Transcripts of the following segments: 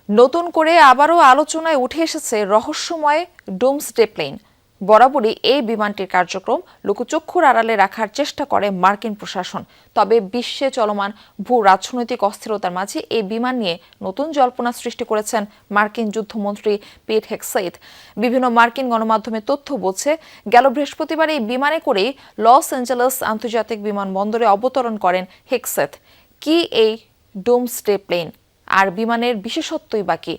নতুন করে আবারও আলোচনায় উঠে এসেছে রহস্যময় ডুমসডে প্লেন। বরাবরই এই বিমানটির কার্যক্রম লোকচক্ষুর আড়ালে রাখার চেষ্টা করে মার্কিন প্রশাসন। তবে বিশ্বে চলমান ভূ রাজনৈতিক অস্থিরতার মাঝে এই বিমান নিয়ে নতুন জল্পনা সৃষ্টি করেছেন মার্কিন যুদ্ধমন্ত্রী পিট হেগসেথ। বিভিন্ন মার্কিন গণমাধ্যমে তথ্য বলছে, গেল বৃহস্পতিবার এই বিমানে করেই লস অ্যাঞ্জেলেস আন্তর্জাতিক বিমানবন্দরে অবতরণ করেন হেগসেথ। কি এই ডুমসডে প্লেন আর বিমানের বিশেষত্বই বাকি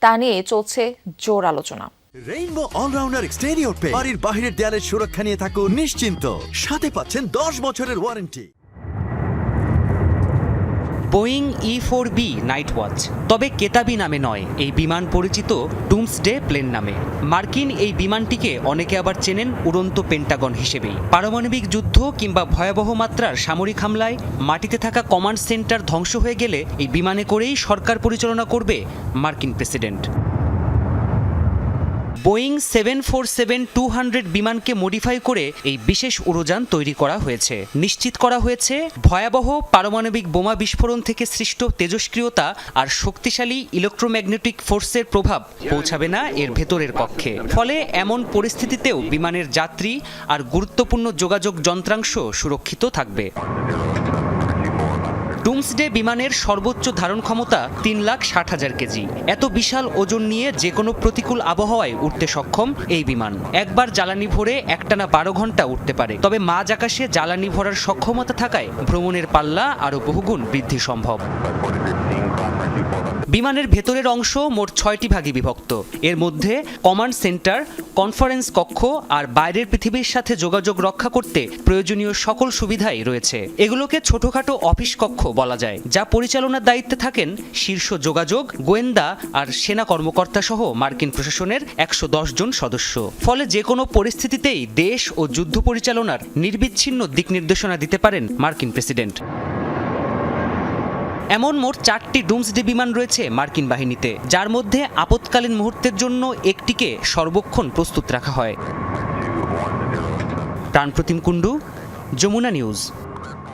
তা নিয়ে চলছে জোর আলোচনা। রেইনবো অলরাউন্ডার এক্সটেরিয়র পে বাড়ির বাহিরের দেয়ালের সুরক্ষা নিয়ে থাকুন নিশ্চিন্ত, সাথে পাচ্ছেন 10 বছরের warranty. Boeing E4B night watch, তবে কেতাবি নামে নয়, এই বিমান পরিচিত ডুমসডে প্লেন নামে। মার্কিন এই বিমানটিকে অনেকে আবার চেনেন উড়ন্ত পেন্টাগন হিসেবেই। পারমাণবিক যুদ্ধ কিংবা ভয়াবহ মাত্রার সামরিক হামলায় মাটিতে থাকা কমান্ড সেন্টার ধ্বংস হয়ে গেলে এই বিমানে করেই সরকার পরিচালনা করবে মার্কিন প্রেসিডেন্ট। বোয়িং 747-200 বিমানকে মডিফাই করে এই বিশেষ উড়োযান তৈরি করা হয়েছে। নিশ্চিত করা হয়েছে ভয়াবহ পারমাণবিক বোমা বিস্ফোরণ থেকে সৃষ্ট তেজস্ক্রিয়তা আর শক্তিশালী ইলেকট্রোম্যাগনেটিক ফোর্সের প্রভাব পৌঁছাবে না এর ভেতরের কক্ষে। ফলে এমন পরিস্থিতিতেও বিমানের যাত্রী আর গুরুত্বপূর্ণ যোগাযোগ যন্ত্রাংশ সুরক্ষিত থাকবে। ডুমসডে বিমানের সর্বোচ্চ ধারণ ক্ষমতা 3,60,000 কেজি। এত বিশাল ওজন নিয়ে যে কোনো প্রতিকূল আবহাওয়ায় উঠতে সক্ষম এই বিমান। একবার জ্বালানি ভরে একটানা 12 ঘন্টা উঠতে পারে। তবে মাঝ আকাশে জ্বালানি ভরার সক্ষমতা থাকায় ভ্রমণের পাল্লা আরও বহুগুণ বৃদ্ধি সম্ভব। বিমানের ভেতরের অংশ মোট 6টি ভাগে বিভক্ত। এর মধ্যে কমান্ড সেন্টার, কনফারেন্স কক্ষ আর বাইরের পৃথিবীর সাথে যোগাযোগ রক্ষা করতে প্রয়োজনীয় সকল সুবিধাই রয়েছে। এগুলোকে ছোটখাটো অফিস কক্ষ বলা যায়, যা পরিচালনার দায়িত্বে থাকেন শীর্ষ যোগাযোগ, গোয়েন্দা আর সেনা কর্মকর্তা সহ মার্কিন প্রশাসনের 110 জন সদস্য। ফলে যে কোনো পরিস্থিতিতেই দেশ ও যুদ্ধ পরিচালনার নির্বিচ্ছিন্ন দিক নির্দেশনা দিতে পারেন মার্কিন প্রেসিডেন্ট। এমন মোট 4টি ডুমসডে বিমান রয়েছে মার্কিন বাহিনীতে, যার মধ্যে আপৎকালীন মুহূর্তের জন্য একটিকে সর্বক্ষণ প্রস্তুত রাখা হয়। প্রাণপ্রতিম কুণ্ডু, যমুনা নিউজ।